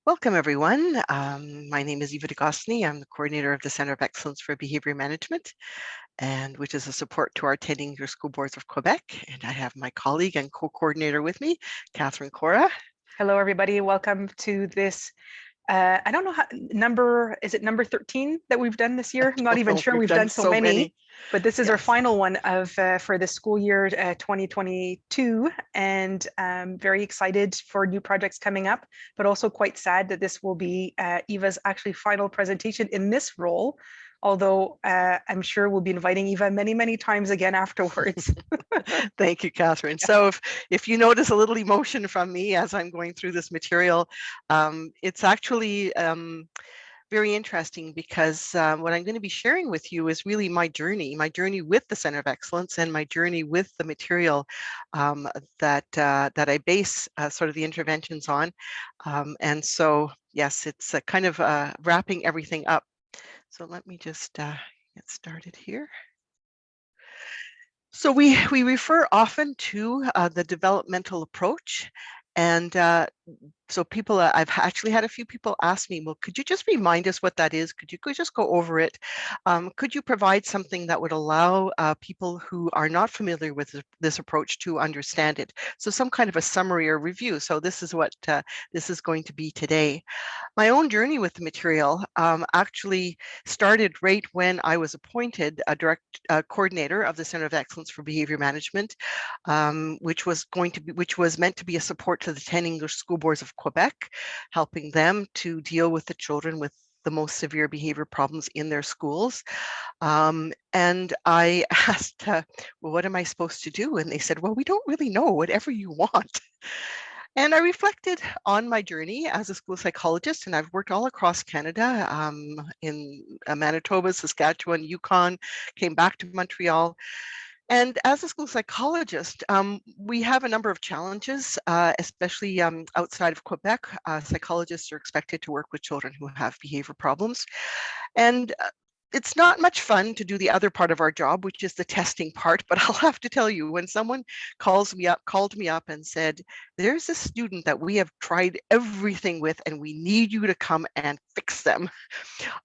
Welcome, everyone. My name is Eva Gosztonyi. I'm the coordinator of the Center of Excellence for Behavior Management, and which is a support to our attending your school boards of Quebec. And I have my colleague and co-coordinator with me, Catherine Cora. Hello, everybody. Welcome to this. I don't know how is it number 13 that we've done this year? I'm not even sure. We've done so many, but this is our final one of for the school year 2022, and very excited for new projects coming up, but also quite sad that this will be Eva's actually final presentation in this role. Although I'm sure we'll be inviting Eva many, many times again afterwards. Thank you, Catherine. So if you notice a little emotion from me as I'm going through this material, it's actually very interesting because what I'm going to be sharing with you is really my journey with the Center of Excellence and my journey with the material that I base sort of the interventions on. And so, yes, it's kind of wrapping everything up. So let me just get started here. So we refer often to the developmental approach, and so people, I've actually had a few people ask me, well, could you just remind us what that is? Could you just go over it? Could you provide something that would allow people who are not familiar with this approach to understand it? So some kind of a summary or review. So this is what this is going to be today. My own journey with the material actually started right when I was appointed a direct coordinator of the Center of Excellence for Behavior Management, which was meant to be a support to the 10 English school boards of Quebec, helping them to deal with the children with the most severe behavior problems in their schools. And I asked, well, what am I supposed to do? And they said, well, we don't really know, whatever you want. And I reflected on my journey as a school psychologist, and I've worked all across Canada, in Manitoba, Saskatchewan, Yukon, came back to Montreal. And as a school psychologist, we have a number of challenges, especially outside of Quebec. Psychologists are expected to work with children who have behavior problems. And it's not much fun to do the other part of our job, which is the testing part, but I'll have to tell you, when someone called me up and said, there's a student that we have tried everything with and we need you to come and fix them,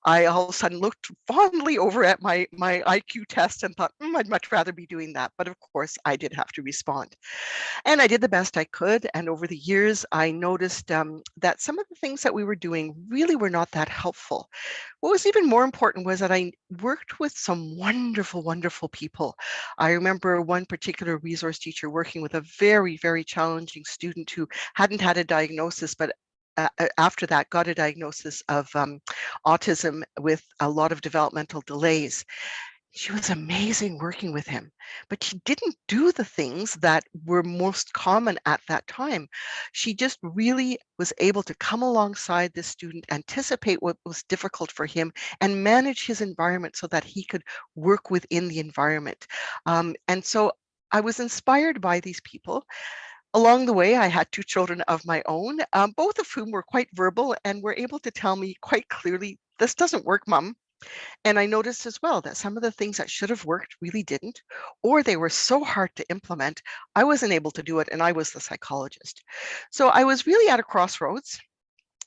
I all of a sudden looked fondly over at my IQ test and thought, I'd much rather be doing that. But of course, I did have to respond. And I did the best I could. And over the years, I noticed that some of the things that we were doing really were not that helpful. What was even more important was that I worked with some wonderful, wonderful people. I remember one particular resource teacher working with a very, very challenging student who hadn't had a diagnosis, but after that got a diagnosis of autism with a lot of developmental delays. She was amazing working with him, but she didn't do the things that were most common at that time. She just really was able to come alongside this student, anticipate what was difficult for him, and manage his environment so that he could work within the environment. And so I was inspired by these people. Along the way, I had two children of my own, both of whom were quite verbal and were able to tell me quite clearly, this doesn't work, Mom. And I noticed as well that some of the things that should have worked really didn't, or they were so hard to implement, I wasn't able to do it, and I was the psychologist. So I was really at a crossroads.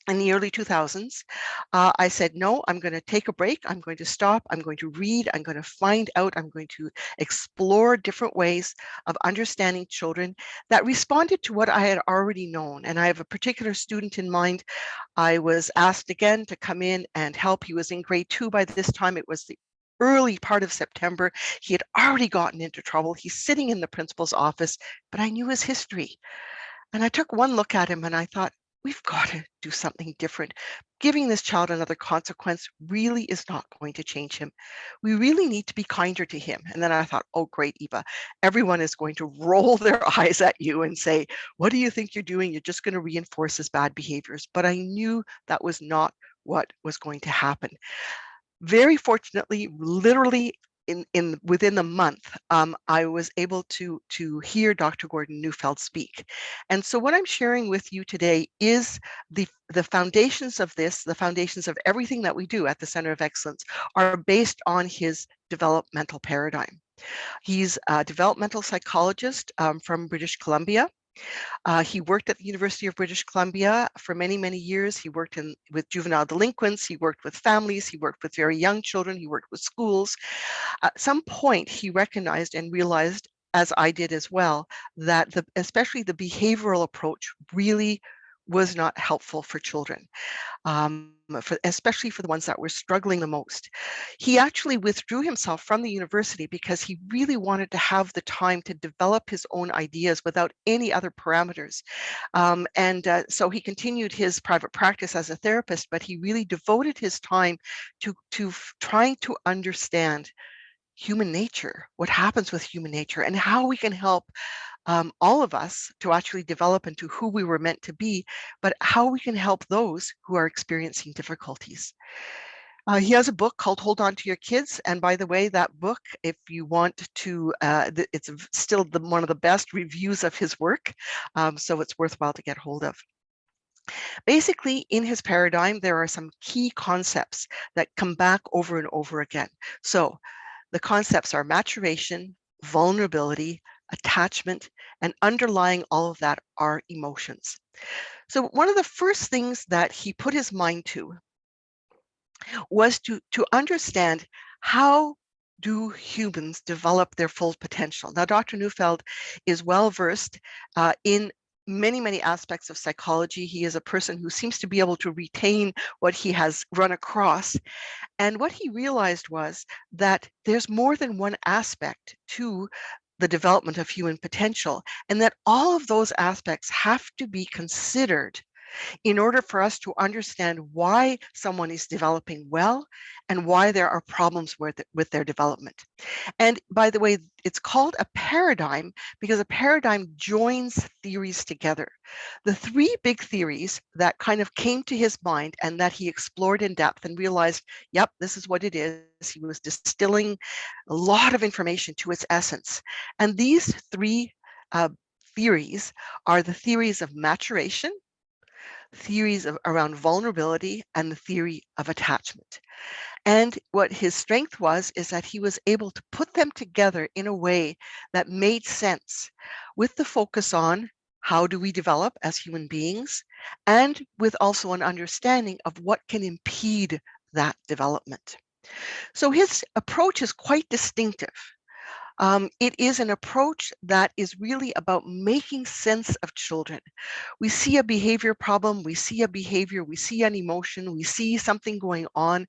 In the early 2000s, I said, no, I'm going to take a break. I'm going to stop. I'm going to read. I'm going to find out. I'm going to explore different ways of understanding children that responded to what I had already known. And I have a particular student in mind. I was asked again to come in and help. He was in grade 2 by this time. It was the early part of September. He had already gotten into trouble. He's sitting in the principal's office, but I knew his history. And I took one look at him and I thought, we've got to do something different. Giving this child another consequence really is not going to change him. We really need to be kinder to him. And then I thought, oh, great, Eva, everyone is going to roll their eyes at you and say, what do you think you're doing? You're just going to reinforce his bad behaviors. But I knew that was not what was going to happen. Very fortunately, literally within the month, I was able to hear Dr. Gordon Neufeld speak. And so what I'm sharing with you today is the foundations of this, the foundations of everything that we do at the Center of Excellence are based on his developmental paradigm. He's a developmental psychologist from British Columbia. He worked at the University of British Columbia for many, many years. He worked with juvenile delinquents. He worked with families. He worked with very young children. He worked with schools. At some point, he recognized and realized, as I did as well, that especially the behavioral approach really was not helpful for children, especially for the ones that were struggling the most. He actually withdrew himself from the university because he really wanted to have the time to develop his own ideas without any other parameters. So he continued his private practice as a therapist, but he really devoted his time to trying to understand human nature, what happens with human nature, and how we can help all of us to actually develop into who we were meant to be, but how we can help those who are experiencing difficulties. He has a book called Hold On to Your Kids. And by the way, that book, if you want to, it's still one of the best reviews of his work. So it's worthwhile to get hold of. Basically, in his paradigm, there are some key concepts that come back over and over again. So the concepts are maturation, vulnerability, attachment, and underlying all of that are emotions. So one of the first things that he put his mind to was to understand, how do humans develop their full potential? Now, Dr. Neufeld is well versed in many, many aspects of psychology. He is a person who seems to be able to retain what he has run across. And what he realized was that there's more than one aspect to the development of human potential, and that all of those aspects have to be considered in order for us to understand why someone is developing well and why there are problems with their development. And by the way, it's called a paradigm because a paradigm joins theories together. The three big theories that kind of came to his mind and that he explored in depth and realized, yep, this is what it is. He was distilling a lot of information to its essence. And these three theories are the theories of maturation, theories around vulnerability, and the theory of attachment. And what his strength was is that he was able to put them together in a way that made sense, with the focus on how do we develop as human beings, and with also an understanding of what can impede that development. So his approach is quite distinctive. It is an approach that is really about making sense of children. We see a behavior problem, we see a behavior, we see an emotion, we see something going on,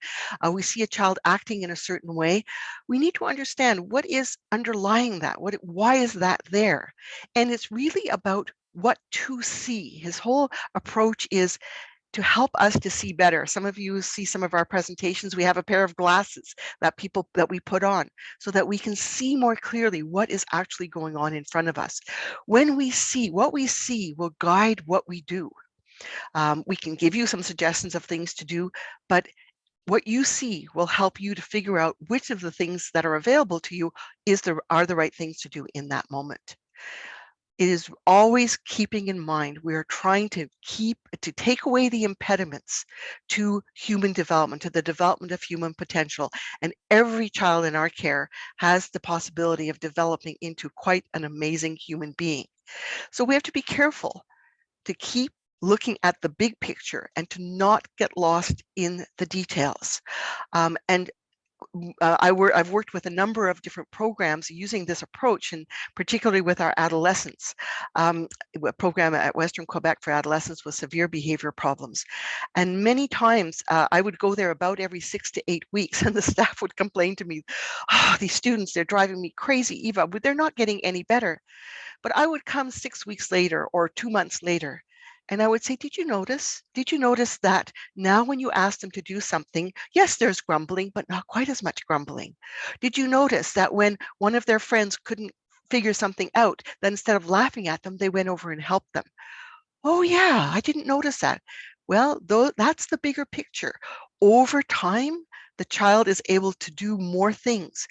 we see a child acting in a certain way. We need to understand what is underlying that, why is that there? And it's really about what to see. His whole approach is to help us to see better. Some of you see some of our presentations. We have a pair of glasses that we put on so that we can see more clearly what is actually going on in front of us. When we see, what we see will guide what we do. We can give you some suggestions of things to do, but what you see will help you to figure out which of the things that are available to you are the right things to do in that moment. It is always keeping in mind, we are trying to take away the impediments to human development, to the development of human potential. And every child in our care has the possibility of developing into quite an amazing human being. So we have to be careful to keep looking at the big picture and to not get lost in the details. And I've worked with a number of different programs using this approach, and particularly with our adolescents. A program at Western Quebec for adolescents with severe behavior problems. And many times I would go there about every 6 to 8 weeks, and the staff would complain to me, oh, these students, they're driving me crazy, Eva, but they're not getting any better. But I would come 6 weeks later or 2 months later, and I would say, did you notice that now when you ask them to do something, yes, there's grumbling, but not quite as much grumbling? Did you notice that when one of their friends couldn't figure something out, then instead of laughing at them, they went over and helped them? Oh yeah, I didn't notice that. Well, that's the bigger picture. Over time, the child is able to do more things.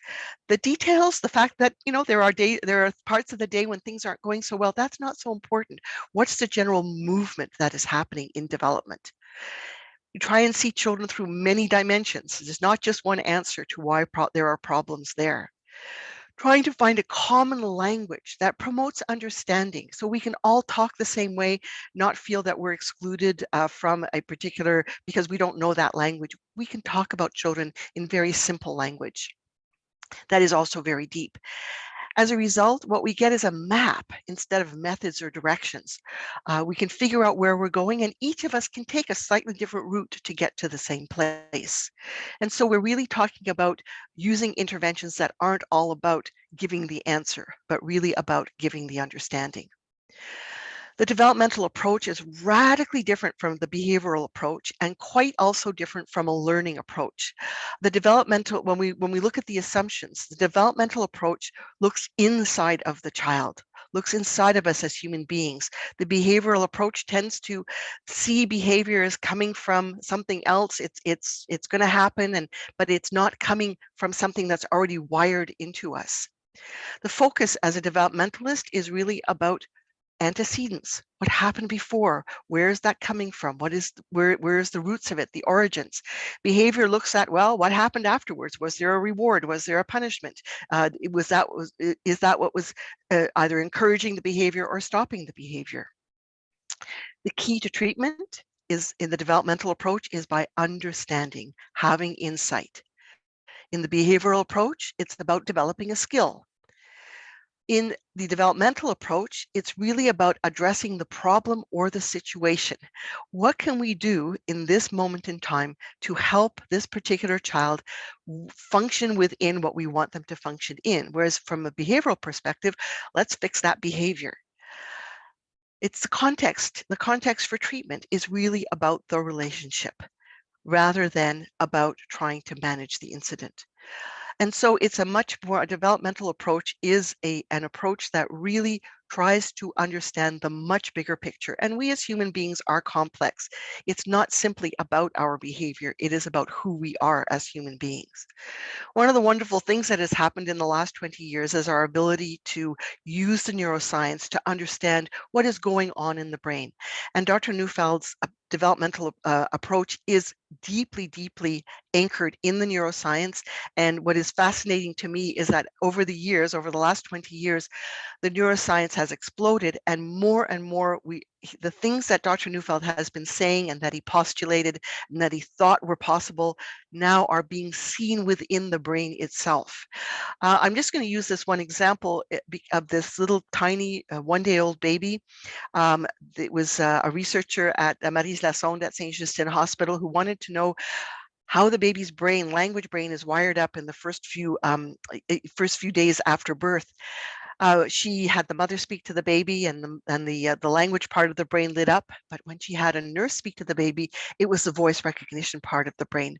The details, the fact that, there are parts of the day when things aren't going so well, that's not so important. What's the general movement that is happening in development? You try and see children through many dimensions. There's not just one answer to why there are problems there. trying to find a common language that promotes understanding so we can all talk the same way, not feel that we're excluded from a particular, because we don't know that language. We can talk about children in very simple language that is also very deep. As a result, what we get is a map instead of methods or directions. We can figure out where we're going, and each of us can take a slightly different route to get to the same place. And so we're really talking about using interventions that aren't all about giving the answer, but really about giving the understanding. The developmental approach is radically different from the behavioral approach and quite also different from a learning approach. The developmental, when we look at the assumptions, the developmental approach looks inside of the child, looks inside of us as human beings. The behavioral approach tends to see behavior as coming from something else. It's going to happen, but it's not coming from something that's already wired into us. The focus as a developmentalist is really about antecedents. What happened before? Where is that coming from? Where's the roots of it, the origins? Behavior looks at, well, what happened afterwards? Was there a reward? Was there a punishment? Is that what was either encouraging the behavior or stopping the behavior? The key to treatment is in the developmental approach is by understanding, having insight. In the behavioral approach, it's about developing a skill. In the developmental approach, it's really about addressing the problem or the situation. What can we do in this moment in time to help this particular child function within what we want them to function in? Whereas from a behavioral perspective, let's fix that behavior. It's the context. The context for treatment is really about the relationship rather than about trying to manage the incident. And so it's a developmental approach is an approach that really tries to understand the much bigger picture. And we as human beings are complex. It's not simply about our behavior. It is about who we are as human beings. One of the wonderful things that has happened in the last 20 years is our ability to use the neuroscience to understand what is going on in the brain. And Dr. Neufeld's developmental approach is deeply, deeply anchored in the neuroscience. And what is fascinating to me is that over the last 20 years, the neuroscience has exploded, and more the things that Dr. Neufeld has been saying and that he postulated and that he thought were possible now are being seen within the brain itself. I'm just going to use this one example of this little tiny one-day-old baby. It was a researcher at Maryse Lassonde at St. Justin Hospital who wanted to know how the baby's brain, language brain, is wired up in the first few days after birth. She had the mother speak to the baby, and the language part of the brain lit up. But when she had a nurse speak to the baby, it was the voice recognition part of the brain.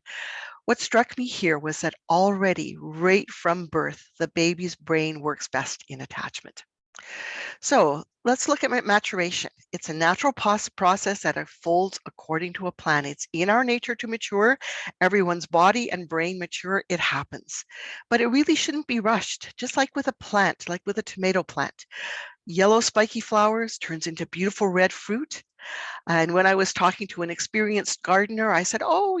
What struck me here was that already, right from birth, the baby's brain works best in attachment. So let's look at maturation. It's a natural process that unfolds according to a plan. It's in our nature to mature. Everyone's body and brain mature, it happens. But it really shouldn't be rushed, just like with a plant, like with a tomato plant. Yellow spiky flowers turns into beautiful red fruit. And when I was talking to an experienced gardener, I said, oh,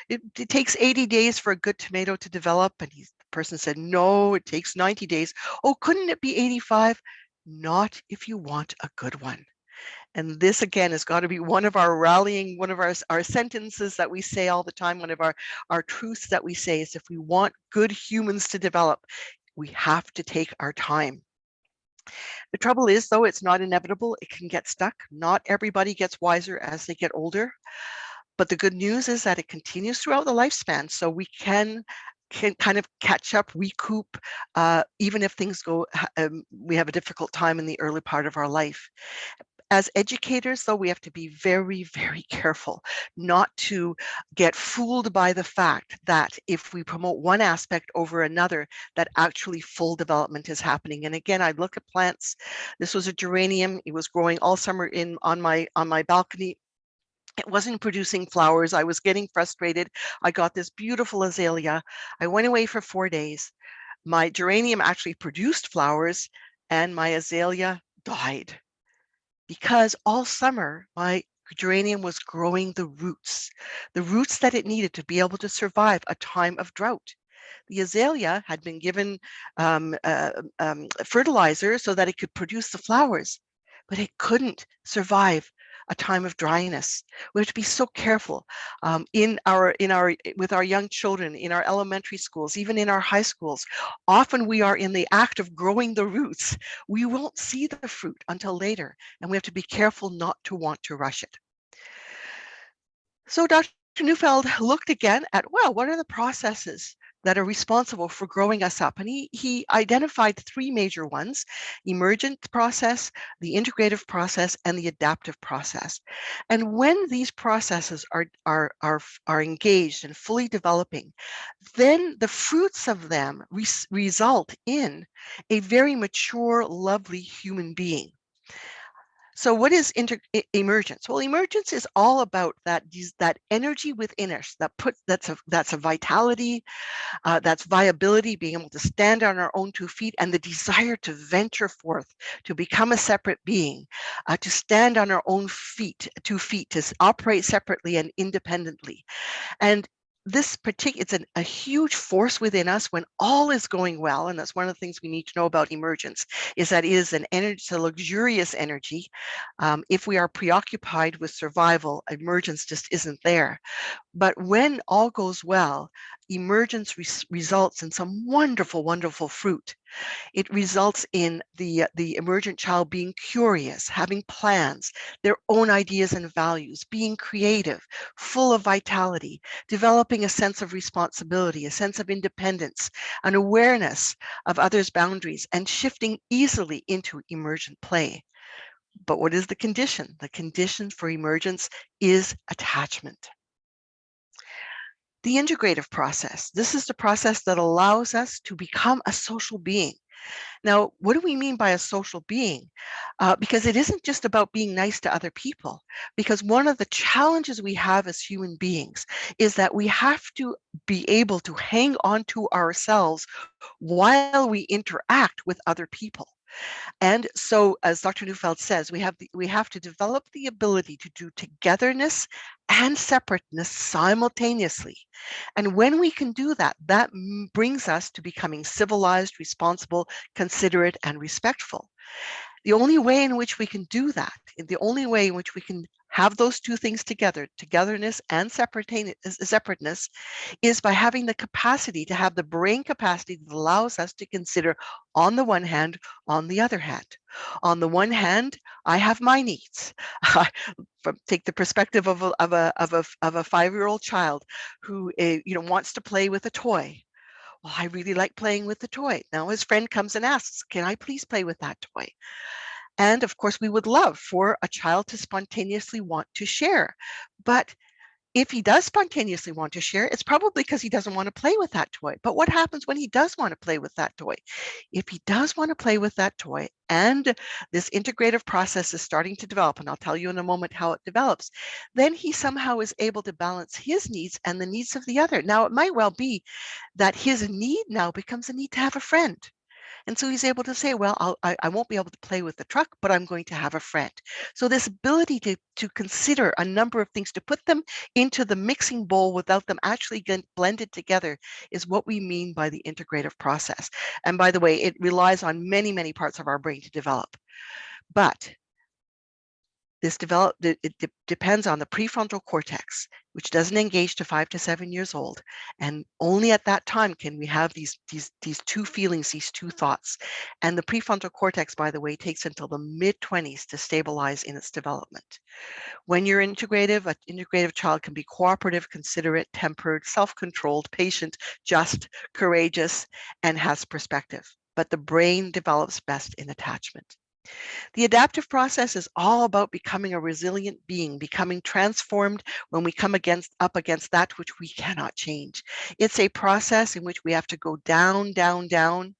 it takes 80 days for a good tomato to develop. And the person said, no, it takes 90 days. Oh, couldn't it be 85? Not if you want a good one. And this again has got to be one of our sentences that we say all the time, one of our truths that we say is if we want good humans to develop, we have to take our time. The trouble is, though, it's not inevitable. It can get stuck. Not everybody gets wiser as they get older. But the good news is that it continues throughout the lifespan. So we can kind of catch up, recoup, even if things we have a difficult time in the early part of our life. As educators, though, we have to be very, very careful not to get fooled by the fact that if we promote one aspect over another, that actually full development is happening. And again, I look at plants. This was a geranium. It was growing all summer on my balcony. It wasn't producing flowers. I was getting frustrated. I got this beautiful azalea. I went away for 4 days. My geranium actually produced flowers and my azalea died because all summer my geranium was growing the roots that it needed to be able to survive a time of drought. The azalea had been given fertilizer so that it could produce the flowers, but it couldn't survive a time of dryness. We have to be so careful with our young children, in our elementary schools, even in our high schools. Often we are in the act of growing the roots. We won't see the fruit until later, and we have to be careful not to want to rush it. So Dr. Neufeld looked again at, well, what are the processes that are responsible for growing us up? And he identified three major ones: emergent process, the integrative process, and the adaptive process. And when these processes are engaged and fully developing, then the fruits of them result in a very mature, lovely human being. So what is emergence? Well, emergence is all about that energy within us that's a vitality, that's viability, being able to stand on our own 2 feet, and the desire to venture forth, to become a separate being, to stand on our own 2 feet, to operate separately and independently. And this it's a huge force within us when all is going well. And that's one of the things we need to know about emergence, is that it is an energy, it's a luxurious energy. If we are preoccupied with survival, emergence just isn't there. But when all goes well, emergence results in some wonderful, wonderful fruit. It results in the emergent child being curious, having plans, their own ideas and values, being creative, full of vitality, developing a sense of responsibility, a sense of independence, an awareness of others' boundaries, and shifting easily into emergent play. But what is the condition? The condition for emergence is attachment. The integrative process. This is the process that allows us to become a social being. Now, what do we mean by a social being? Because it isn't just about being nice to other people, because one of the challenges we have as human beings is that we have to be able to hang on to ourselves while we interact with other people. And so, as Dr. Neufeld says, we have to develop the ability to do togetherness and separateness simultaneously. And when we can do that, that brings us to becoming civilized, responsible, considerate, and respectful. The only way in which we can do that, the only way in which we can have those two things together, togetherness and separateness, is by having the capacity to have the brain capacity that allows us to consider, on the one hand, on the other hand. On the one hand, I have my needs. Take the perspective of a 5-year-old child who wants to play with a toy. Well, I really like playing with the toy. Now his friend comes and asks, can I please play with that toy? And of course, we would love for a child to spontaneously want to share. But if he does spontaneously want to share, it's probably because he doesn't want to play with that toy. But what happens when he does want to play with that toy? If he does want to play with that toy, and this integrative process is starting to develop, and I'll tell you in a moment how it develops, then he somehow is able to balance his needs and the needs of the other. Now, it might well be that his need now becomes a need to have a friend. And so he's able to say, well, I won't be able to play with the truck, but I'm going to have a friend. So this ability to consider a number of things, to put them into the mixing bowl without them actually getting blended together, is what we mean by the integrative process. And by the way, it relies on many, many parts of our brain to develop. But it depends on the prefrontal cortex, which doesn't engage to 5 to 7 years old. And only at that time can we have these two feelings, these two thoughts. And the prefrontal cortex, by the way, takes until the mid-20s to stabilize in its development. When you're integrative, an integrative child can be cooperative, considerate, tempered, self-controlled, patient, just, courageous, and has perspective. But the brain develops best in attachment. The adaptive process is all about becoming a resilient being, becoming transformed when we come up against that which we cannot change. It's a process in which we have to go down, down, down,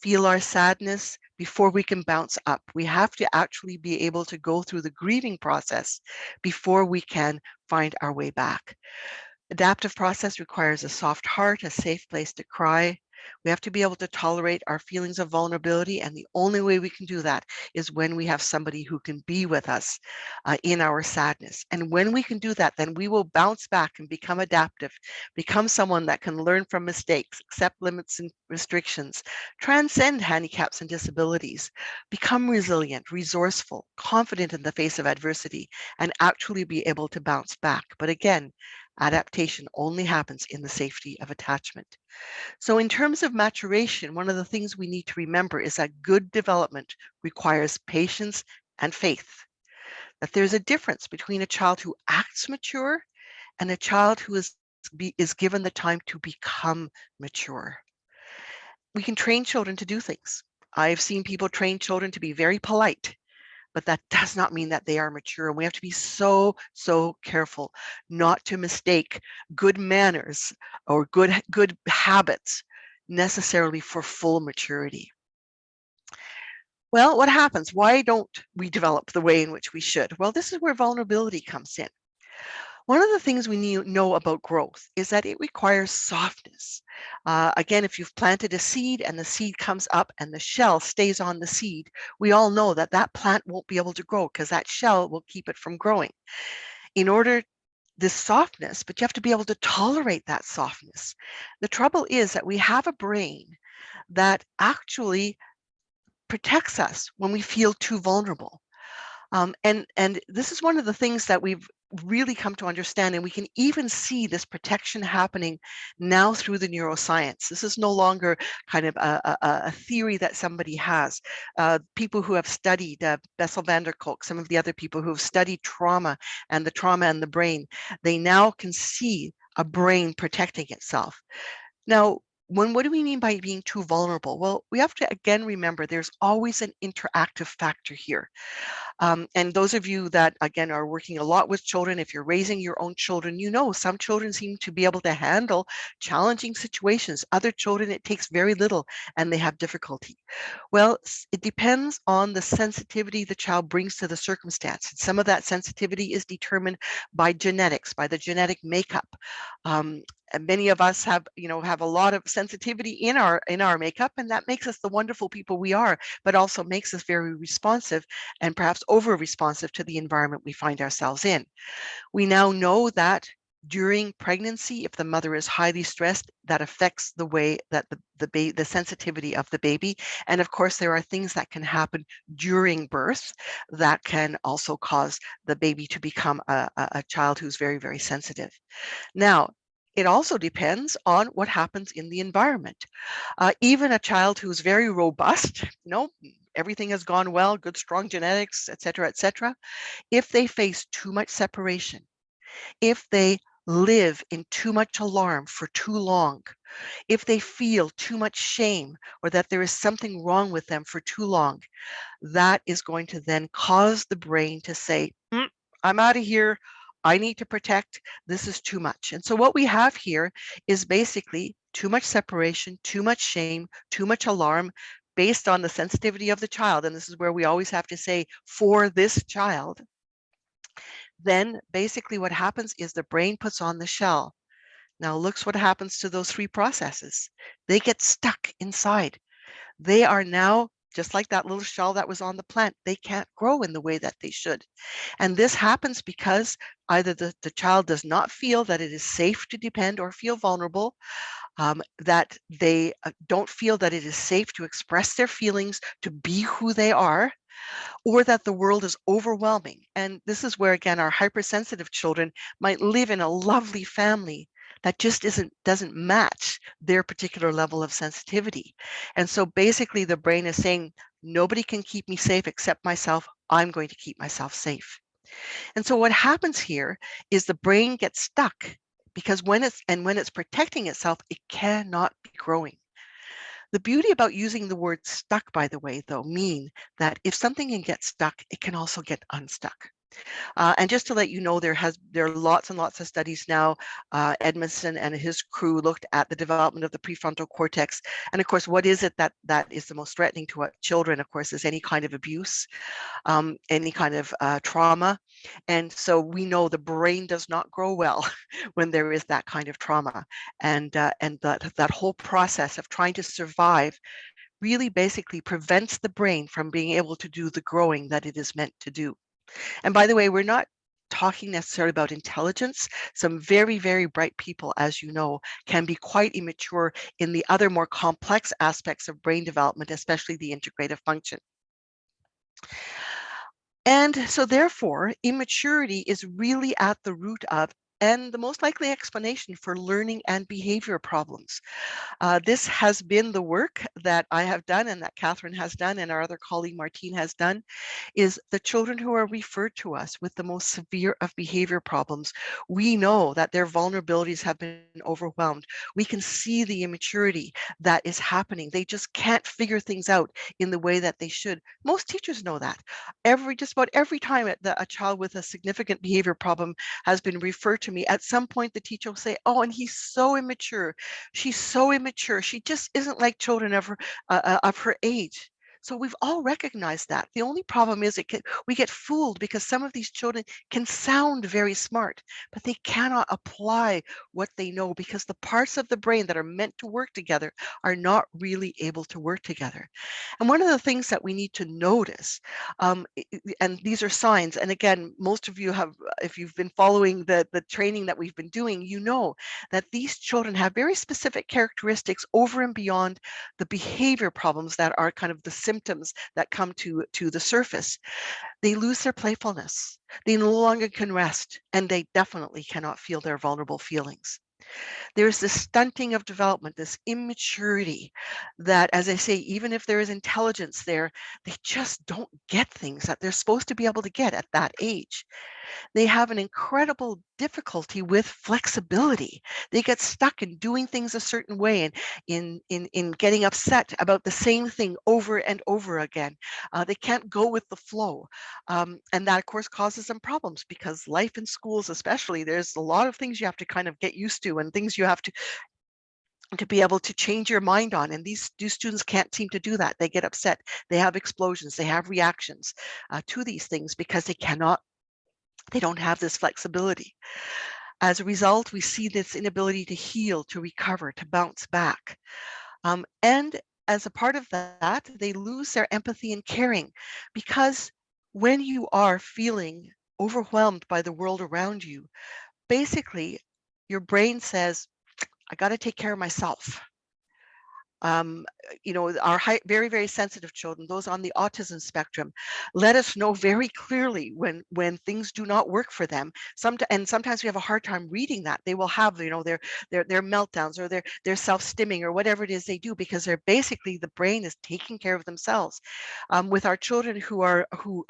feel our sadness before we can bounce up. We have to actually be able to go through the grieving process before we can find our way back. Adaptive process requires a soft heart, a safe place to cry, We have to be able to tolerate our feelings of vulnerability, and the only way we can do that is when we have somebody who can be with us in our sadness. And when we can do that, then we will bounce back and become adaptive, become someone that can learn from mistakes, accept limits and restrictions, transcend handicaps and disabilities, become resilient, resourceful, confident in the face of adversity, and actually be able to bounce back. But again, adaptation only happens in the safety of attachment. So in terms of maturation, one of the things we need to remember is that good development requires patience and faith. That there's a difference between a child who acts mature and a child who is given the time to become mature. We can train children to do things. I've seen people train children to be very polite, but that does not mean that they are mature. And we have to be so careful not to mistake good manners or good habits necessarily for full maturity. Well, what happens? Why don't we develop the way in which we should? Well, this is where vulnerability comes in. One of the things we know about growth is that it requires softness. Again, if you've planted a seed and the seed comes up and the shell stays on the seed, we all know that that plant won't be able to grow because that shell will keep it from growing. In order this softness, but you have to be able to tolerate that softness. The trouble is that we have a brain that actually protects us when we feel too vulnerable. And this is one of the things that we've really come to understand, and we can even see this protection happening now through the neuroscience. This is no longer kind of a theory that somebody has. People who have studied Bessel van der Kolk, some of the other people who have studied trauma and the brain, they now can see a brain protecting itself. Now, what do we mean by being too vulnerable? Well, we have to again remember there's always an interactive factor here. And those of you that, again, are working a lot with children, if you're raising your own children, you know some children seem to be able to handle challenging situations. Other children, it takes very little and they have difficulty. Well, it depends on the sensitivity the child brings to the circumstance. And some of that sensitivity is determined by genetics, by the genetic makeup. And many of us have a lot of sensitivity in our makeup, and that makes us the wonderful people we are, but also makes us very responsive and perhaps over responsive to the environment we find ourselves in. We now know that during pregnancy, if the mother is highly stressed, that affects the way that the sensitivity of the baby. And of course, there are things that can happen during birth that can also cause the baby to become a child who's very, very sensitive. Now, it also depends on what happens in the environment. Even a child who's very robust, everything has gone well, good, strong genetics, et cetera, if they face too much separation, if they live in too much alarm for too long, if they feel too much shame or that there is something wrong with them for too long, that is going to then cause the brain to say, I'm out of here. I need to protect. This is too much. And so what we have here is basically too much separation, too much shame, too much alarm based on the sensitivity of the child. And this is where we always have to say, for this child. Then basically what happens is the brain puts on the shell. Now looks what happens to those three processes. They get stuck inside. They are now just like that little shell that was on the plant. They can't grow in the way that they should. And this happens because either the child does not feel that it is safe to depend or feel vulnerable, that they don't feel that it is safe to express their feelings, to be who they are, or that the world is overwhelming. And this is where, again, our hypersensitive children might live in a lovely family that just doesn't match their particular level of sensitivity. And so basically the brain is saying, nobody can keep me safe except myself. I'm going to keep myself safe. And so what happens here is the brain gets stuck because when it's protecting itself, it cannot be growing. The beauty about using the word stuck, by the way, though, mean that if something can get stuck, it can also get unstuck. And just to let you know, there are lots and lots of studies now. Edmondson and his crew looked at the development of the prefrontal cortex. And of course, what is it that is the most threatening to children, of course, is any kind of abuse, any kind of trauma. And so we know the brain does not grow well when there is that kind of trauma. And that whole process of trying to survive really basically prevents the brain from being able to do the growing that it is meant to do. And by the way, we're not talking necessarily about intelligence. Some very, very bright people, as you know, can be quite immature in the other more complex aspects of brain development, especially the integrative function. And so therefore, immaturity is really at the root of and the most likely explanation for learning and behavior problems. This has been the work that I have done and that Catherine has done and our other colleague Martine has done, is the children who are referred to us with the most severe of behavior problems. We know that their vulnerabilities have been overwhelmed. We can see the immaturity that is happening. They just can't figure things out in the way that they should. Most teachers know that. Just about every time a child with a significant behavior problem has been referred to me, at some point the teacher will say, oh, and he's so immature. She's so immature. She just isn't like children of her age. So we've all recognized that. The only problem is we get fooled because some of these children can sound very smart, but they cannot apply what they know because the parts of the brain that are meant to work together are not really able to work together. And one of the things that we need to notice, and these are signs, and again, most of you have, if you've been following the training that we've been doing, you know that these children have very specific characteristics over and beyond the behavior problems that are kind of the symptoms that come to the surface. They lose their playfulness. They no longer can rest, and they definitely cannot feel their vulnerable feelings. There's this stunting of development, this immaturity that, as I say, even if there is intelligence there, they just don't get things that they're supposed to be able to get at that age. They have an incredible difficulty with flexibility. They get stuck in doing things a certain way and in getting upset about the same thing over and over again. They can't go with the flow. And that, of course, causes them problems because life in schools, especially, there's a lot of things you have to kind of get used to and things you have to be able to change your mind on. And these students can't seem to do that. They get upset. They have explosions. They have reactions to these things because they don't have this flexibility. As a result, we see this inability to heal, to recover, to bounce back. And as a part of that, they lose their empathy and caring because when you are feeling overwhelmed by the world around you, basically your brain says, I got to take care of myself. um, our very, very sensitive children, those on the autism spectrum, let us know very clearly when things do not work for them. And sometimes we have a hard time reading that. They will have, their meltdowns or their self-stimming or whatever it is they do because they're basically the brain is taking care of themselves. With our children who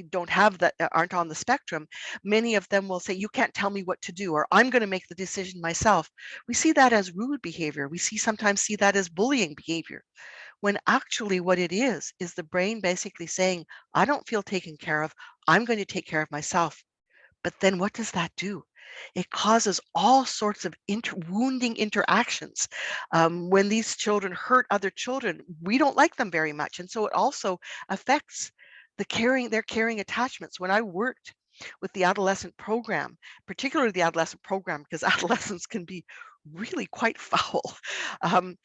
don't have that, aren't on the spectrum, many of them will say, "You can't tell me what to do," or "I'm going to make the decision myself." We see that as rude behavior. We sometimes see that as bullying behavior, when actually what it is the brain basically saying, I don't feel taken care of. I'm going to take care of myself. But then what does that do? It causes all sorts of wounding interactions. When these children hurt other children, we don't like them very much. And so it also affects their caring attachments. When I worked with the adolescent program, particularly the adolescent program, because adolescents can be really quite foul and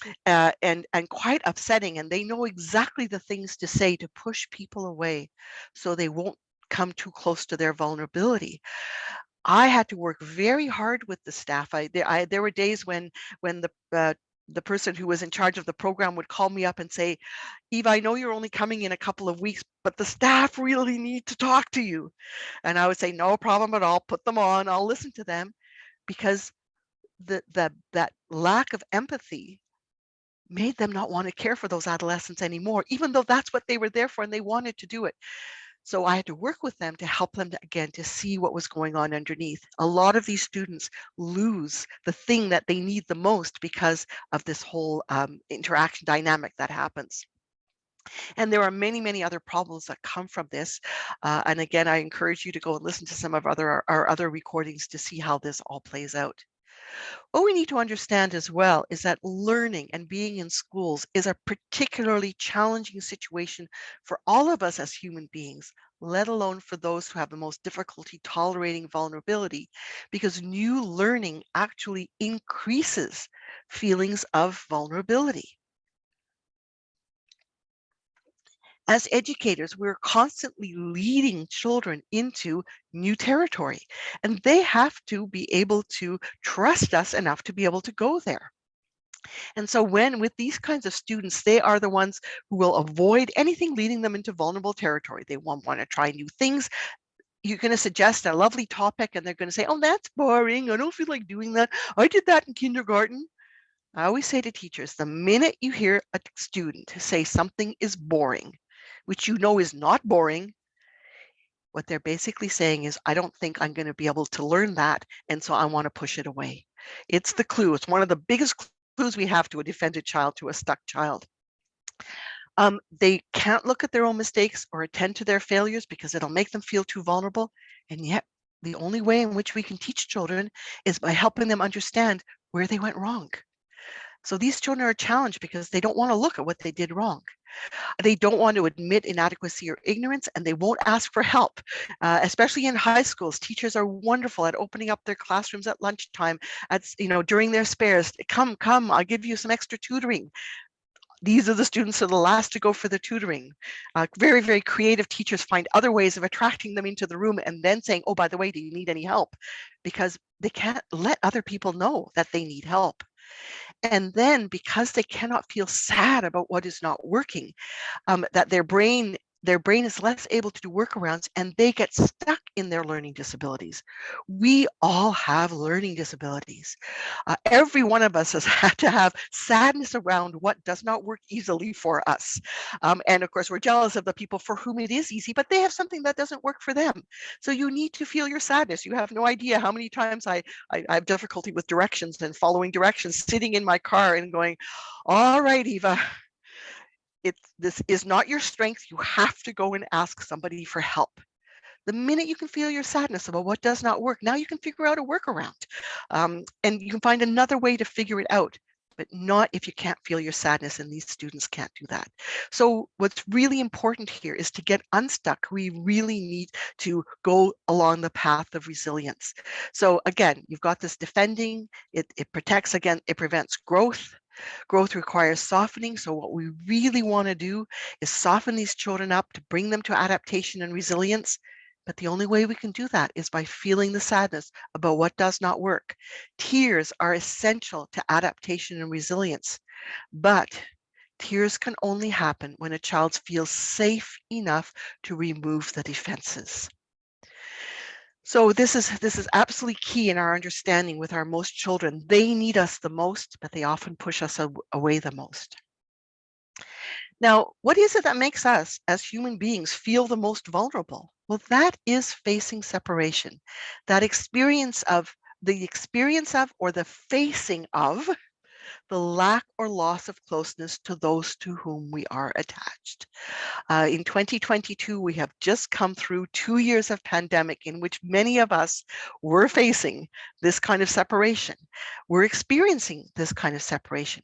quite upsetting, and they know exactly the things to say to push people away so they won't come too close to their vulnerability. I had to work very hard with the staff. There were days when the person who was in charge of the program would call me up and say, "Eva, I know you're only coming in a couple of weeks, but the staff really need to talk to you." And I would say, "No problem at all. Put them on. I'll listen to them," because that lack of empathy made them not want to care for those adolescents anymore, even though that's what they were there for and they wanted to do it. So I had to work with them to help them again to see what was going on underneath. A lot of these students lose the thing that they need the most because of this whole interaction dynamic that happens. And there are many, many other problems that come from this. And again, I encourage you to go and listen to some of our other recordings to see how this all plays out. What we need to understand as well is that learning and being in schools is a particularly challenging situation for all of us as human beings, let alone for those who have the most difficulty tolerating vulnerability, because new learning actually increases feelings of vulnerability. As educators, we're constantly leading children into new territory, and they have to be able to trust us enough to be able to go there. And so when with these kinds of students, they are the ones who will avoid anything leading them into vulnerable territory. They won't want to try new things. You're going to suggest a lovely topic and they're going to say, oh, that's boring. I don't feel like doing that. I did that in kindergarten. I always say to teachers, the minute you hear a student say something is boring, which you know is not boring, what they're basically saying is, I don't think I'm going to be able to learn that, and so I want to push it away. It's the clue. It's one of the biggest clues we have to a defended child, to a stuck child. They can't look at their own mistakes or attend to their failures because it'll make them feel too vulnerable. And yet, the only way in which we can teach children is by helping them understand where they went wrong. So these children are challenged because they don't want to look at what they did wrong. They don't want to admit inadequacy or ignorance, and they won't ask for help. Especially in high schools, teachers are wonderful at opening up their classrooms at lunchtime, during their spares. Come, I'll give you some extra tutoring. These are the students who are the last to go for the tutoring. Very, very creative teachers find other ways of attracting them into the room and then saying, oh, by the way, do you need any help? Because they can't let other people know that they need help. And then because they cannot feel sad about what is not working, that their brain is less able to do workarounds and they get stuck in their learning disabilities. We all have learning disabilities. Every one of us has had to have sadness around what does not work easily for us. And of course, we're jealous of the people for whom it is easy, but they have something that doesn't work for them. So you need to feel your sadness. You have no idea how many times I have difficulty with directions and following directions, sitting in my car and going, all right, Eva, this is not your strength. You have to go and ask somebody for help. The minute you can feel your sadness about what does not work, now you can figure out a workaround. And you can find another way to figure it out, but not if you can't feel your sadness, and these students can't do that. So what's really important here is to get unstuck. We really need to go along the path of resilience. So again, you've got this defending, it protects again, it prevents growth. Growth requires softening. So what we really want to do is soften these children up to bring them to adaptation and resilience. But the only way we can do that is by feeling the sadness about what does not work. Tears are essential to adaptation and resilience, but tears can only happen when a child feels safe enough to remove the defenses. So this is absolutely key in our understanding with our most children. They need us the most, but they often push us away the most. Now, what is it that makes us as human beings feel the most vulnerable? Well, that is facing separation. That experience of or the facing of the lack or loss of closeness to those to whom we are attached. In 2022, we have just come through 2 years of pandemic in which many of us were facing this kind of separation. We're experiencing this kind of separation.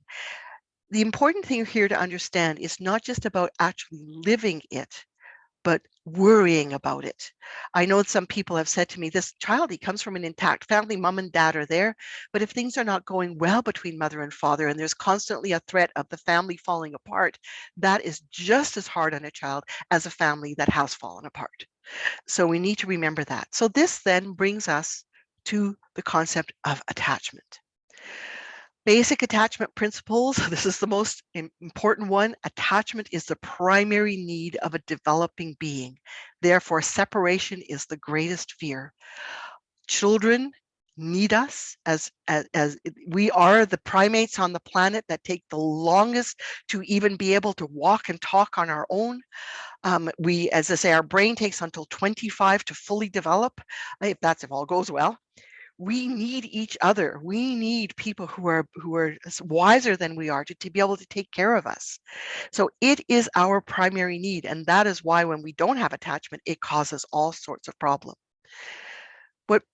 The important thing here to understand is not just about actually living it, but worrying about it. I know some people have said to me, this child, he comes from an intact family, mom and dad are there, but if things are not going well between mother and father, and there's constantly a threat of the family falling apart, that is just as hard on a child as a family that has fallen apart. So we need to remember that. So this then brings us to the concept of attachment. Basic attachment principles. This is the most important one. Attachment is the primary need of a developing being. Therefore, separation is the greatest fear. Children need us as we are the primates on the planet that take the longest to even be able to walk and talk on our own. We, as I say, our brain takes until 25 to fully develop, if all goes well. We need each other. We need people who are wiser than we are to be able to take care of us. So it is our primary need. And that is why when we don't have attachment, it causes all sorts of problems.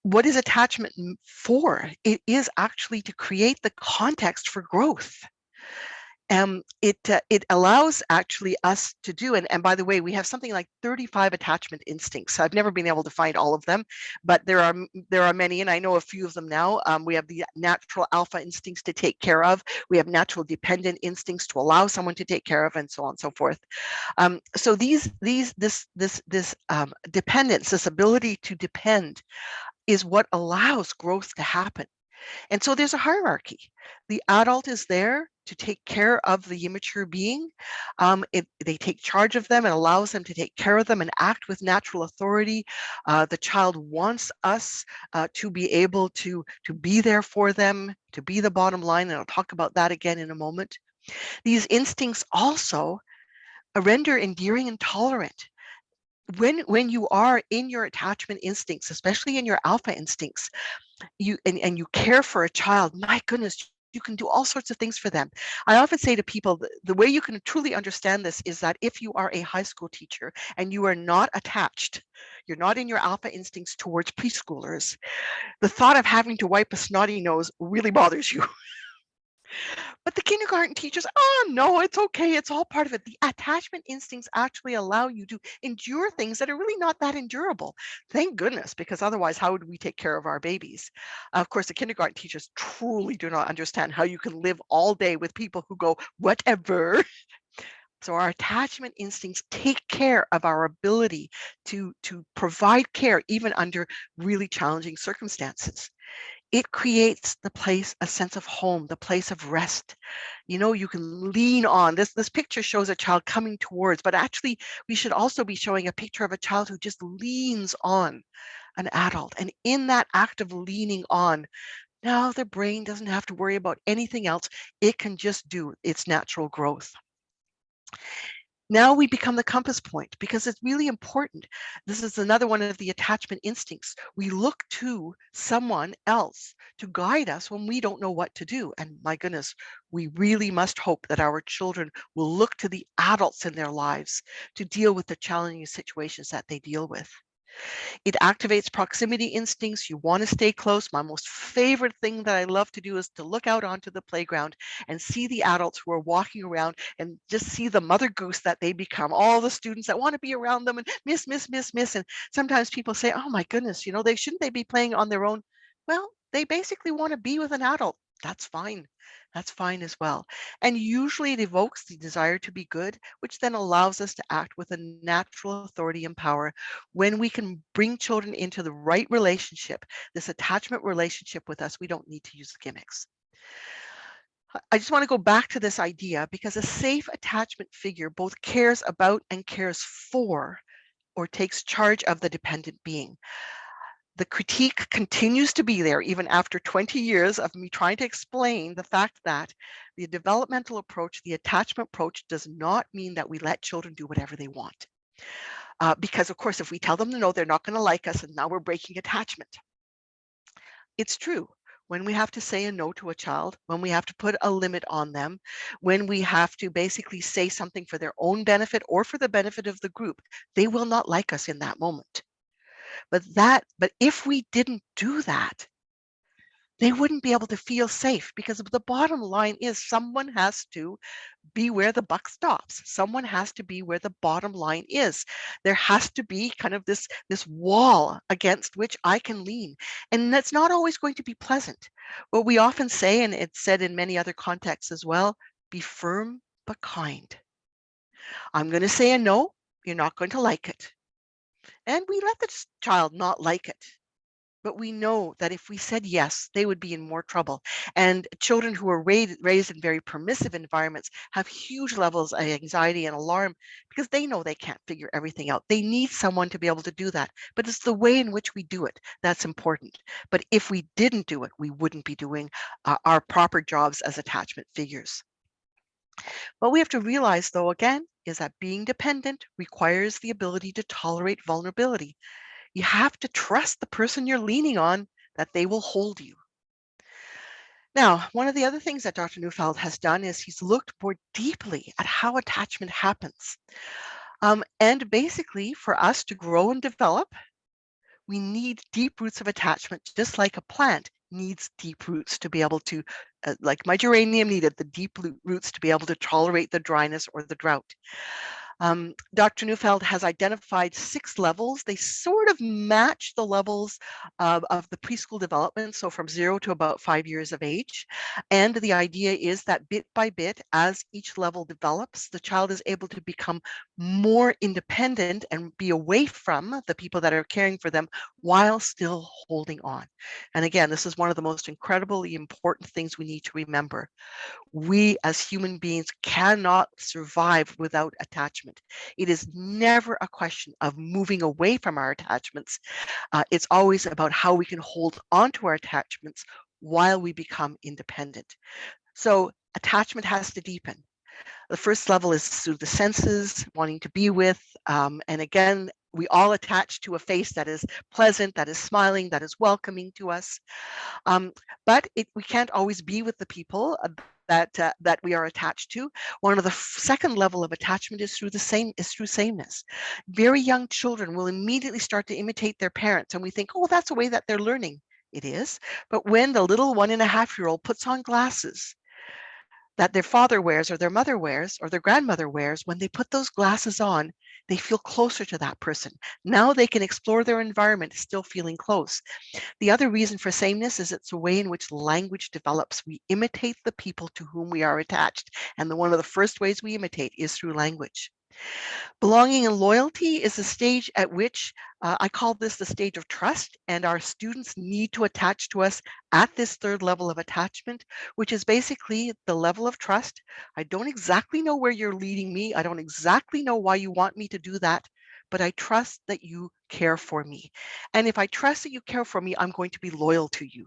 What is attachment for? It is actually to create the context for growth. It allows actually us to do, and by the way, we have something like 35 attachment instincts. I've never been able to find all of them, but there are many, and I know a few of them now. We have the natural alpha instincts to take care of. We have natural dependent instincts to allow someone to take care of, and so on and so forth. So this dependence, this ability to depend, is what allows growth to happen. And so there's a hierarchy. The adult is there to take care of the immature being. They take charge of them and allows them to take care of them and act with natural authority. The child wants us to be able to be there for them, to be the bottom line. And I'll talk about that again in a moment. These instincts also render endearing and tolerant. When you are in your attachment instincts, especially in your alpha instincts, you care for a child, my goodness, you can do all sorts of things for them. I often say to people, the way you can truly understand this is that if you are a high school teacher and you are not attached, you're not in your alpha instincts towards preschoolers, the thought of having to wipe a snotty nose really bothers you. But the kindergarten teachers, oh no, it's okay. It's all part of it. The attachment instincts actually allow you to endure things that are really not that endurable. Thank goodness, because otherwise, how would we take care of our babies? Of course, the kindergarten teachers truly do not understand how you can live all day with people who go, whatever. So our attachment instincts take care of our ability to provide care even under really challenging circumstances. It creates the place, a sense of home, the place of rest. You know, you can lean on. This picture shows a child coming towards, but actually we should also be showing a picture of a child who just leans on an adult. And in that act of leaning on, now their brain doesn't have to worry about anything else. It can just do its natural growth. Now we become the compass point because it's really important. This is another one of the attachment instincts. We look to someone else to guide us when we don't know what to do. And my goodness, we really must hope that our children will look to the adults in their lives to deal with the challenging situations that they deal with. It activates proximity instincts. You want to stay close. My most favorite thing that I love to do is to look out onto the playground and see the adults who are walking around and just see the mother goose that they become. All the students that want to be around them and miss. And sometimes people say, oh my goodness, you know, shouldn't they be playing on their own? Well, they basically want to be with an adult. That's fine. That's fine as well. And usually it evokes the desire to be good, which then allows us to act with a natural authority and power. When we can bring children into the right relationship, this attachment relationship with us, we don't need to use gimmicks. I just want to go back to this idea because a safe attachment figure both cares about and cares for, or takes charge of, the dependent being. The critique continues to be there even after 20 years of me trying to explain the fact that the developmental approach, the attachment approach, does not mean that we let children do whatever they want. Because of course, if we tell them no, they're not going to like us, and now we're breaking attachment. It's true. When we have to say a no to a child, when we have to put a limit on them, when we have to basically say something for their own benefit or for the benefit of the group, they will not like us in that moment. But if we didn't do that, they wouldn't be able to feel safe, because the bottom line is someone has to be where the buck stops. Someone has to be where the bottom line is. There has to be kind of this wall against which I can lean. And that's not always going to be pleasant. What we often say, and it's said in many other contexts as well, be firm but kind. I'm going to say a no, you're not going to like it. And we let the child not like it. But we know that if we said yes, they would be in more trouble. And children who are raised in very permissive environments have huge levels of anxiety and alarm because they know they can't figure everything out. They need someone to be able to do that. But it's the way in which we do it that's important. But if we didn't do it, we wouldn't be doing our proper jobs as attachment figures. What we have to realize, though, again, is that being dependent requires the ability to tolerate vulnerability. You have to trust the person you're leaning on that they will hold you. Now, one of the other things that Dr. Neufeld has done is he's looked more deeply at how attachment happens. And basically, for us to grow and develop, we need deep roots of attachment, just like a plant needs deep roots to be able to, like my geranium needed the deep roots to be able to tolerate the dryness or the drought. Dr. Neufeld has identified 6 levels. They sort of match the levels of the preschool development, so from 0 to about 5 years of age. And the idea is that bit by bit, as each level develops, the child is able to become more independent and be away from the people that are caring for them while still holding on. And again, this is one of the most incredibly important things we need to remember. We as human beings cannot survive without attachment. It is never a question of moving away from our attachments. It's always about how we can hold on to our attachments while we become independent. So attachment has to deepen. The first level is through the senses, wanting to be with, and again, we all attach to a face that is pleasant, that is smiling, that is welcoming to us. But we can't always be with the people that we are attached to. One of the second level of attachment is through sameness. Very young children will immediately start to imitate their parents, and we think, oh, that's a way that they're learning. It is, but when the little 1.5-year-old puts on glasses that their father wears or their mother wears or their grandmother wears, when they put those glasses on, they feel closer to that person. Now they can explore their environment still feeling close. The other reason for sameness is it's a way in which language develops. We imitate the people to whom we are attached. And one of the first ways we imitate is through language. Belonging and loyalty is a stage at which I call this the stage of trust, and our students need to attach to us at this third level of attachment, which is basically the level of trust. I don't exactly know where you're leading me. I don't exactly know why you want me to do that, but I trust that you care for me. And if I trust that you care for me, I'm going to be loyal to you.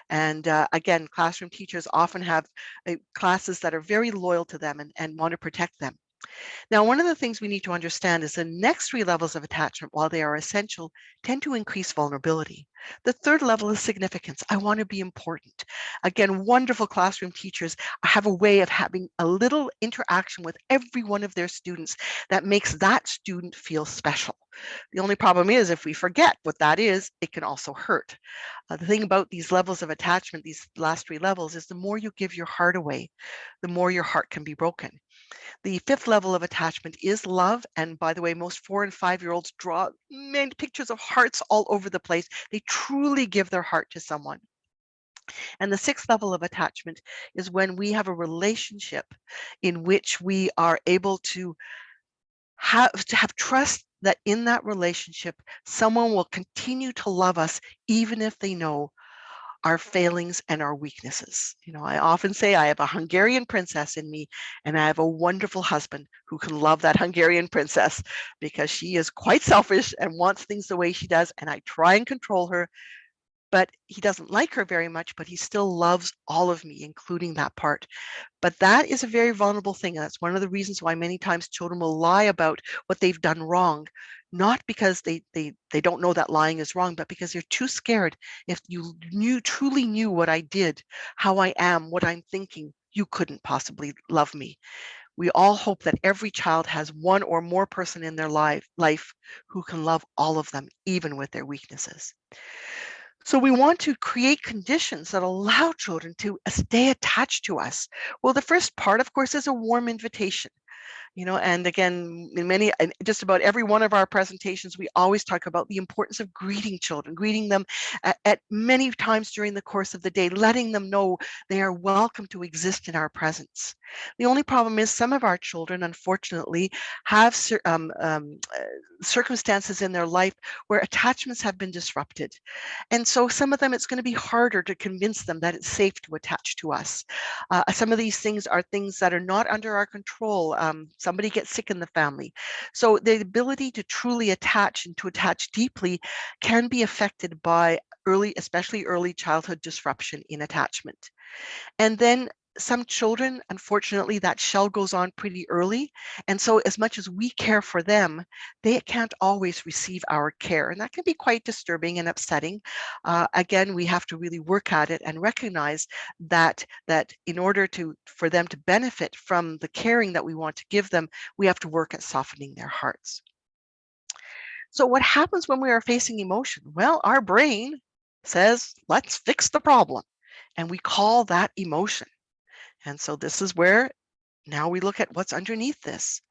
And again, classroom teachers often have classes that are very loyal to them and want to protect them. Now, one of the things we need to understand is the next 3 levels of attachment, while they are essential, tend to increase vulnerability. The third level is significance. I want to be important. Again, wonderful classroom teachers have a way of having a little interaction with every one of their students that makes that student feel special. The only problem is if we forget what that is, it can also hurt. The thing about these levels of attachment, these last 3 levels, is the more you give your heart away, the more your heart can be broken. The 5th level of attachment is love. And by the way, most 4- and 5-year-olds draw many pictures of hearts all over the place. They truly give their heart to someone. And the 6th level of attachment is when we have a relationship in which we are able to have trust that in that relationship, someone will continue to love us, even if they know our failings and our weaknesses. You know, I often say I have a Hungarian princess in me, and I have a wonderful husband who can love that Hungarian princess because she is quite selfish and wants things the way she does, and I try and control her, but he doesn't like her very much, but he still loves all of me, including that part. But that is a very vulnerable thing. And that's one of the reasons why many times children will lie about what they've done wrong, not because they don't know that lying is wrong, but because they're too scared. If you truly knew what I did, how I am, what I'm thinking, you couldn't possibly love me. We all hope that every child has one or more person in their life who can love all of them, even with their weaknesses. So we want to create conditions that allow children to stay attached to us. Well, the first part, of course, is a warm invitation. You know, and again, just about every one of our presentations, we always talk about the importance of greeting children, greeting them at many times during the course of the day, letting them know they are welcome to exist in our presence. The only problem is some of our children, unfortunately, have circumstances in their life where attachments have been disrupted. And so some of them, it's going to be harder to convince them that it's safe to attach to us. Some of these things are things that are not under our control. Somebody gets sick in the family. So the ability to truly attach and to attach deeply can be affected by especially early childhood disruption in attachment. And then some children, unfortunately, that shell goes on pretty early. And so as much as we care for them, they can't always receive our care. And that can be quite disturbing and upsetting. Again, we have to really work at it and recognize that in order for them to benefit from the caring that we want to give them, we have to work at softening their hearts. So what happens when we are facing emotion? Well, our brain says, let's fix the problem. And we call that emotion. And so this is where now we look at what's underneath this.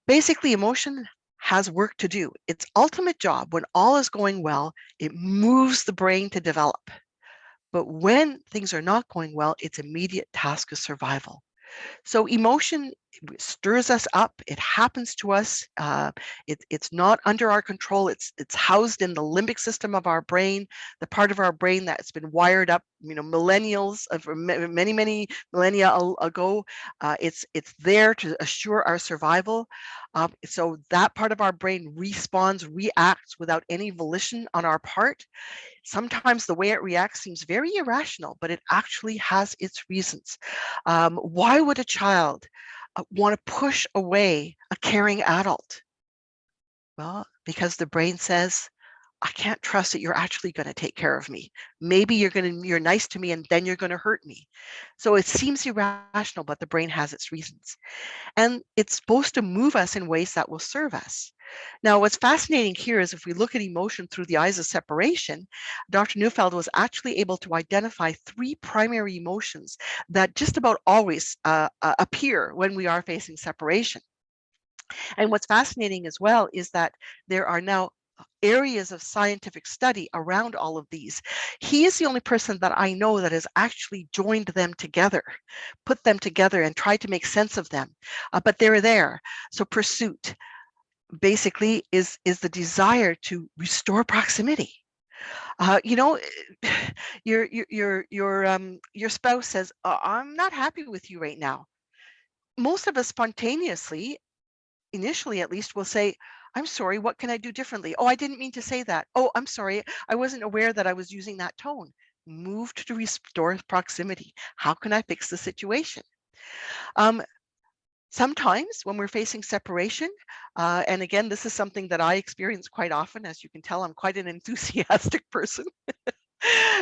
Basically, emotion has work to do. Its ultimate job, when all is going well, it moves the brain to develop. But when things are not going well, its immediate task is survival. So emotion stirs us up. It happens to us. It's not under our control. It's housed in the limbic system of our brain, the part of our brain that's been wired up, millennials of many millennia ago. It's there to assure our survival. So that part of our brain responds, reacts without any volition on our part. Sometimes the way it reacts seems very irrational, but it actually has its reasons. Why would a child want to push away a caring adult? Well, because the brain says, I can't trust that you're actually going to take care of me. Maybe you're nice to me and then you're going to hurt me. So it seems irrational, but the brain has its reasons. And it's supposed to move us in ways that will serve us. Now, what's fascinating here is if we look at emotion through the eyes of separation, Dr. Neufeld was actually able to identify 3 primary emotions that just about always appear when we are facing separation. And what's fascinating as well is that there are now areas of scientific study around all of these. He is the only person that I know that has actually joined them together, put them together and tried to make sense of them, but they're there. So pursuit basically is the desire to restore proximity. You know, your spouse says, I'm not happy with you right now. Most of us spontaneously, initially at least, will say, I'm sorry, what can I do differently? Oh, I didn't mean to say that. Oh, I'm sorry, I wasn't aware that I was using that tone. Moved to restore proximity. How can I fix the situation? Um, Sometimes when we're facing separation, and again, this is something that I experience quite often. As you can tell, I'm quite an enthusiastic person.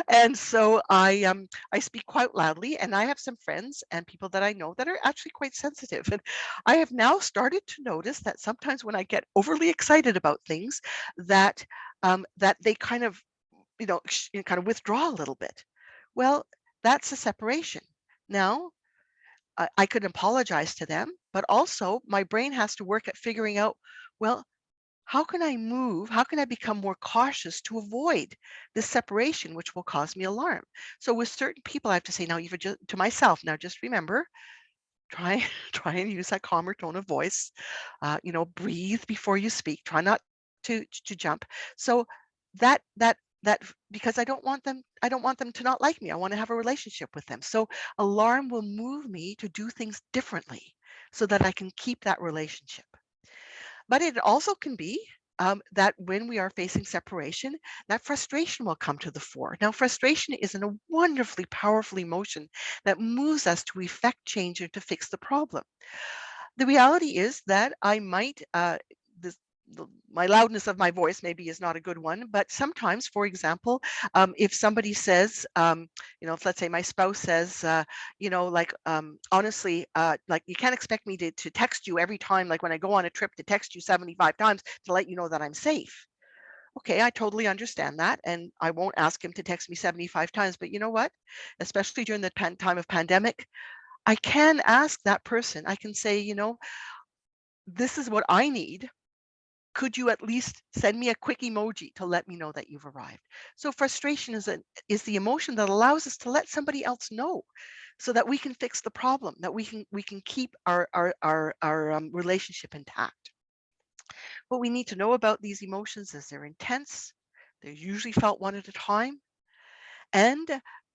And so I speak quite loudly, and I have some friends and people that I know that are actually quite sensitive. And I have now started to notice that sometimes when I get overly excited about things, that that they kind of kind of withdraw a little bit. Well, that's a separation. Now I could apologize to them, but also my brain has to work at figuring out, well, how can I move? How can I become more cautious to avoid this separation, which will cause me alarm? So with certain people, I have to say now, even just to myself, now just remember, try try and use that calmer tone of voice. Breathe before you speak. Try not to jump. So that that that because I don't want them to not like me. I want to have a relationship with them. So alarm will move me to do things differently so that I can keep that relationship. But it also can be that when we are facing separation, that frustration will come to the fore. Now, frustration is a wonderfully powerful emotion that moves us to effect change or to fix the problem. The reality is that I might, this, my loudness of my voice maybe is not a good one, but sometimes, for example, if somebody says, if let's say my spouse says, honestly, like you can't expect me to text you every time, like when I go on a trip to text you 75 times to let you know that I'm safe. Okay, I totally understand that. And I won't ask him to text me 75 times. But you know what? Especially during the time of pandemic, I can ask that person, I can say, this is what I need. Could you at least send me a quick emoji to let me know that you've arrived? So frustration is the emotion that allows us to let somebody else know so that we can fix the problem, that we can keep our relationship intact. What we need to know about these emotions is they're intense, they're usually felt one at a time, and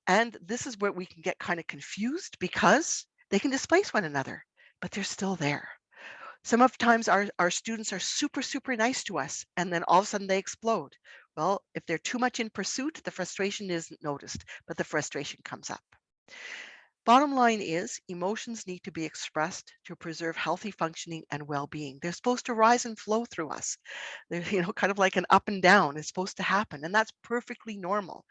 and this is where we can get kind of confused because they can displace one another, but they're still there. Some of times our students are super, super nice to us, and then all of a sudden they explode. Well, if they're too much in pursuit, the frustration isn't noticed, but the frustration comes up. Bottom line is emotions need to be expressed to preserve healthy functioning and well-being. They're supposed to rise and flow through us. They're, kind of like an up and down. It's supposed to happen, and that's perfectly normal.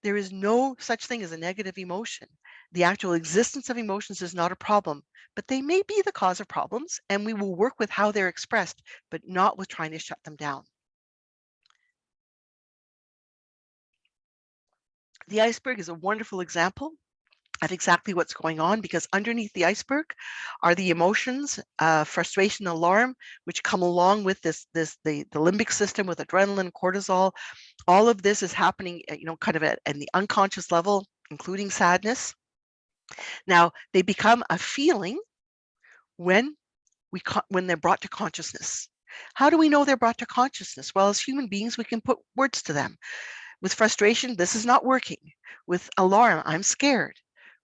There is no such thing as a negative emotion. The actual existence of emotions is not a problem, but they may be the cause of problems, and we will work with how they're expressed, but not with trying to shut them down. The iceberg is a wonderful example of exactly what's going on, because underneath the iceberg are the emotions, frustration, alarm, which come along with the limbic system with adrenaline, cortisol. All of this is happening, kind of at the unconscious level, including sadness. Now, they become a feeling when when they're brought to consciousness. How do we know they're brought to consciousness? Well, as human beings, we can put words to them. With frustration, this is not working. With alarm, I'm scared.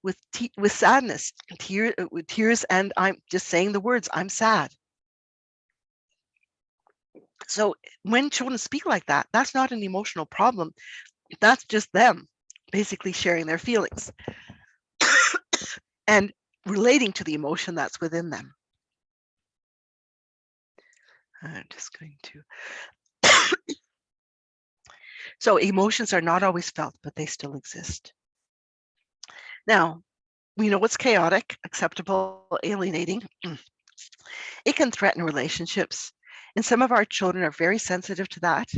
With sadness, with tears, and I'm just saying the words, I'm sad. So when children speak like that, that's not an emotional problem. That's just them basically sharing their feelings and relating to the emotion that's within them. I'm just going to. So emotions are not always felt, but they still exist. Now, we know what's chaotic, acceptable, alienating. It can threaten relationships, and some of our children are very sensitive to that.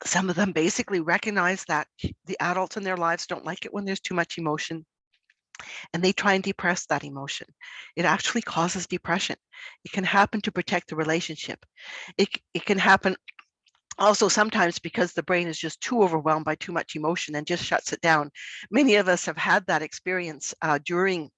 Some of them basically recognize that the adults in their lives don't like it when there's too much emotion, and they try and depress that emotion. It actually causes depression. It can happen to protect the relationship. It can happen also sometimes because the brain is just too overwhelmed by too much emotion and just shuts it down. Many of us have had that experience during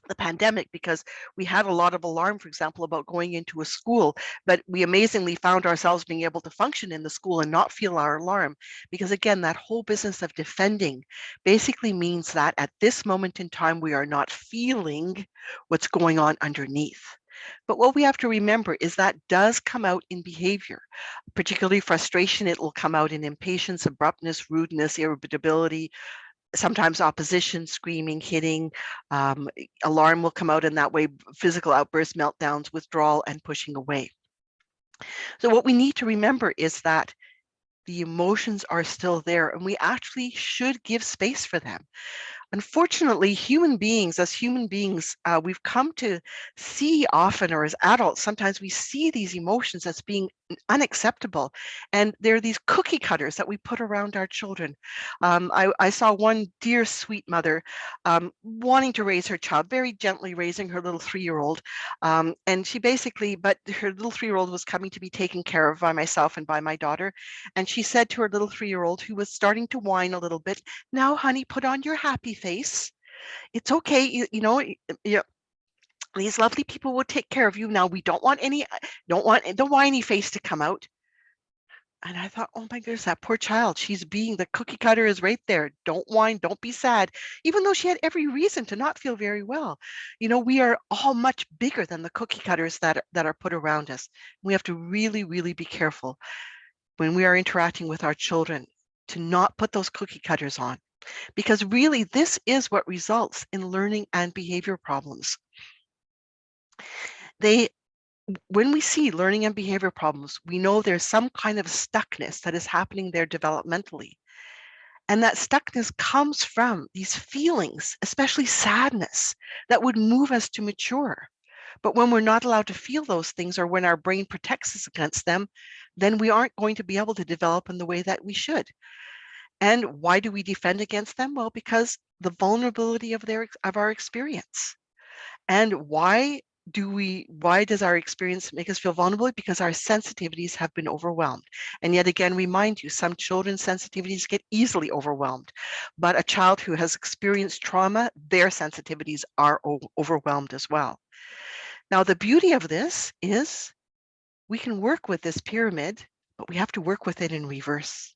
the pandemic, because we had a lot of alarm, for example, about going into a school, but we amazingly found ourselves being able to function in the school and not feel our alarm, because again, that whole business of defending basically means that at this moment in time, we are not feeling what's going on underneath. But what we have to remember is that does come out in behavior, particularly frustration. It will come out in impatience, abruptness, rudeness, irritability, sometimes opposition, screaming, hitting. Alarm will come out in that way, physical outbursts, meltdowns, withdrawal, and pushing away. So what we need to remember is that the emotions are still there, and we actually should give space for them. Unfortunately, as human beings, we've come to see often, or as adults, sometimes we see these emotions as being unacceptable. And there are these cookie cutters that we put around our children. I saw one dear, sweet mother wanting to raise her child, very gently raising her little 3-year-old. And she basically, but her little 3-year-old was coming to be taken care of by myself and by my daughter. And she said to her little 3-year-old, who was starting to whine a little bit, "Now, honey, put on your happy face. It's okay. These lovely people will take care of you. Now, we don't want the whiny face to come out." And I thought, oh my goodness, that poor child. She's being, the cookie cutter is right there. Don't whine, don't be sad, even though she had every reason to not feel very well. We are all much bigger than the cookie cutters that are put around us. We have to really, really be careful when we are interacting with our children to not put those cookie cutters on, because really this is what results in learning and behavior problems. When we see learning and behavior problems, we know there's some kind of stuckness that is happening there developmentally. And that stuckness comes from these feelings, especially sadness, that would move us to mature. But when we're not allowed to feel those things, or when our brain protects us against them, then we aren't going to be able to develop in the way that we should. And why do we defend against them? Well, because the vulnerability of our experience. And why does our experience make us feel vulnerable? Because our sensitivities have been overwhelmed. And yet again, remind you, some children's sensitivities get easily overwhelmed, but a child who has experienced trauma, their sensitivities are overwhelmed as well. Now, the beauty of this is we can work with this pyramid, but we have to work with it in reverse.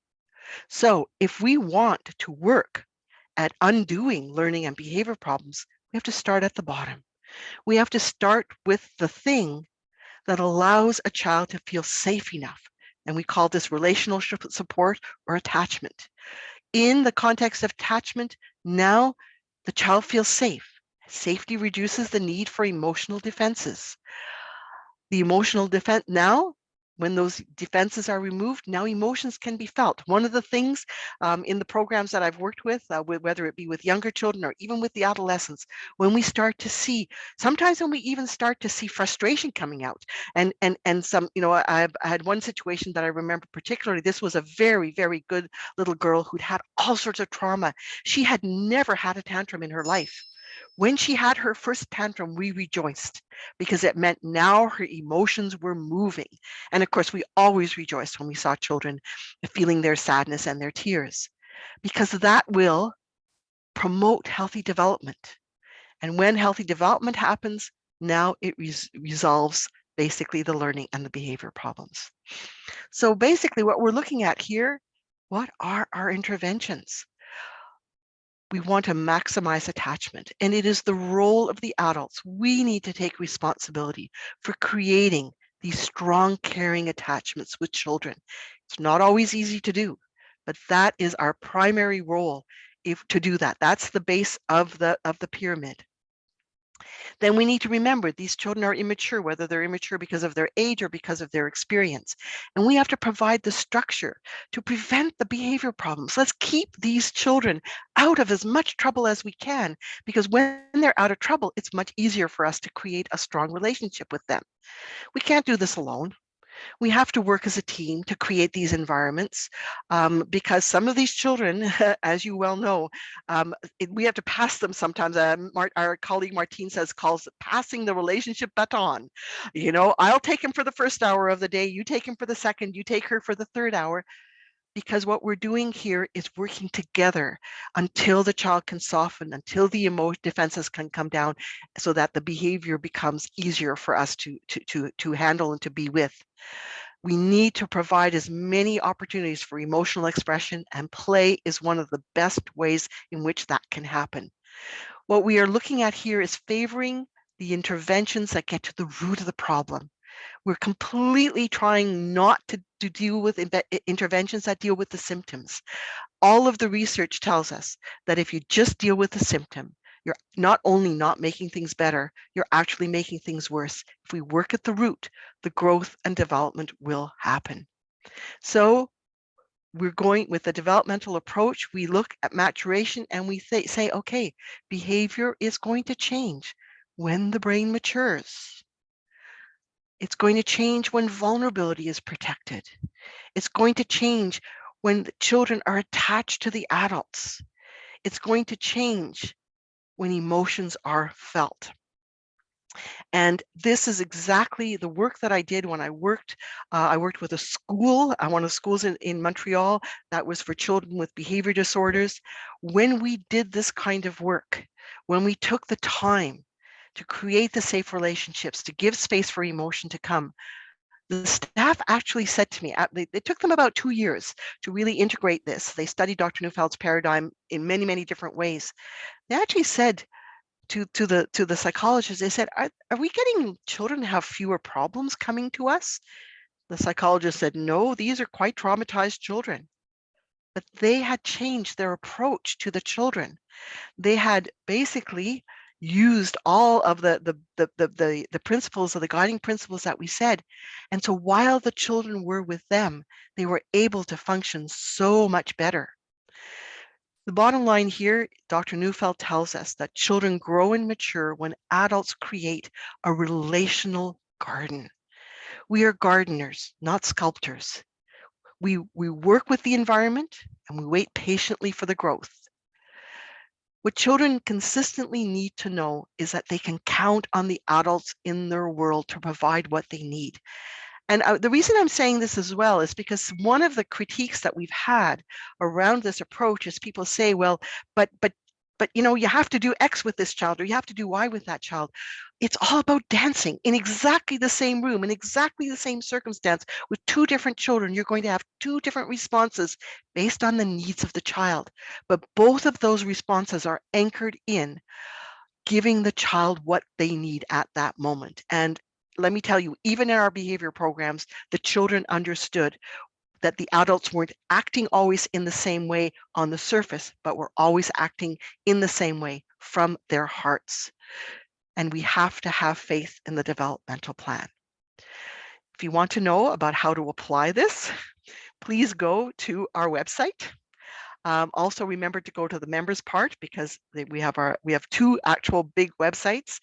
So if we want to work at undoing learning and behavior problems, we have to start at the bottom. We have to start with the thing that allows a child to feel safe enough. And we call this relational support or attachment. in the context of attachment, now the child feels safe. Safety reduces the need for emotional defenses. The emotional defense now, when those defenses are removed, now emotions can be felt. One of the things in the programs that I've worked with, whether it be with younger children or even with the adolescents, when we start to see, sometimes when we even start to see frustration coming out, and some, I had one situation that I remember particularly. This was a very, very good little girl who'd had all sorts of trauma. She had never had a tantrum in her life. When she had her first tantrum, we rejoiced because it meant now her emotions were moving. And of course, we always rejoiced when we saw children feeling their sadness and their tears, because that will promote healthy development. And when healthy development happens, now it resolves basically the learning and the behavior problems. So basically what we're looking at here, what are our interventions? We want to maximize attachment, and it is the role of the adults. We need to take responsibility for creating these strong, caring attachments with children. It's not always easy to do, but that is our primary role to do that. That's the base of the pyramid. Then we need to remember these children are immature, whether they're immature because of their age or because of their experience. And we have to provide the structure to prevent the behavior problems. Let's keep these children out of as much trouble as we can, because when they're out of trouble, it's much easier for us to create a strong relationship with them. We can't do this alone. We have to work as a team to create these environments, because some of these children, as you well know, we have to pass them sometimes. Our colleague Martine calls it passing the relationship baton. I'll take him for the first hour of the day, you take him for the second, you take her for the third hour, because what we're doing here is working together until the child can soften, until the emotional defenses can come down, so that the behavior becomes easier for us to handle and to be with. We need to provide as many opportunities for emotional expression, and play is one of the best ways in which that can happen. What we are looking at here is favoring the interventions that get to the root of the problem. We're completely trying not to deal with interventions that deal with the symptoms. All of the research tells us that if you just deal with the symptom, you're not only not making things better, you're actually making things worse. If we work at the root, the growth and development will happen. So we're going with the developmental approach. We look at maturation and we say, okay, behavior is going to change when the brain matures. It's going to change when vulnerability is protected. It's going to change when the children are attached to the adults. It's going to change when emotions are felt. And this is exactly the work that I did when I worked with a school, one of the schools in Montreal that was for children with behavior disorders. When we did this kind of work, when we took the time to create the safe relationships, to give space for emotion to come, the staff actually said to me, it took them about 2 years to really integrate this. They studied Dr. Neufeld's paradigm in many, many different ways. They actually said to the psychologist, they said, are we getting children to have fewer problems coming to us? The psychologist said, no, these are quite traumatized children. But they had changed their approach to the children. They had basically used all of the principles of the guiding principles that we said. And so while the children were with them, they were able to function so much better. The bottom line here, Dr. Neufeld tells us that children grow and mature when adults create a relational garden. We are gardeners, not sculptors. We work with the environment and we wait patiently for the growth. What children consistently need to know is that they can count on the adults in their world to provide what they need. And the reason I'm saying this as well is because one of the critiques that we've had around this approach is people say, well, but you have to do X with this child, or you have to do Y with that child. It's all about dancing in exactly the same room, in exactly the same circumstance with two different children. You're going to have two different responses based on the needs of the child. But both of those responses are anchored in giving the child what they need at that moment. And let me tell you, even in our behavior programs, the children understood that the adults weren't acting always in the same way on the surface, but were always acting in the same way from their hearts. And we have to have faith in the developmental plan. If you want to know about how to apply this, please go to our website. Also remember to go to the members part, because we have two actual big websites.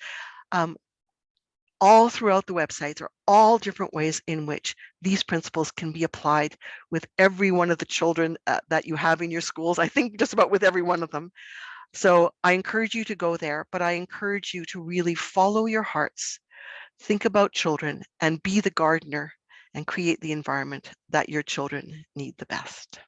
All throughout the websites are all different ways in which these principles can be applied with every one of the children that you have in your schools. I think just about with every one of them. So I encourage you to go there, but I encourage you to really follow your hearts, think about children, and be the gardener and create the environment that your children need the best.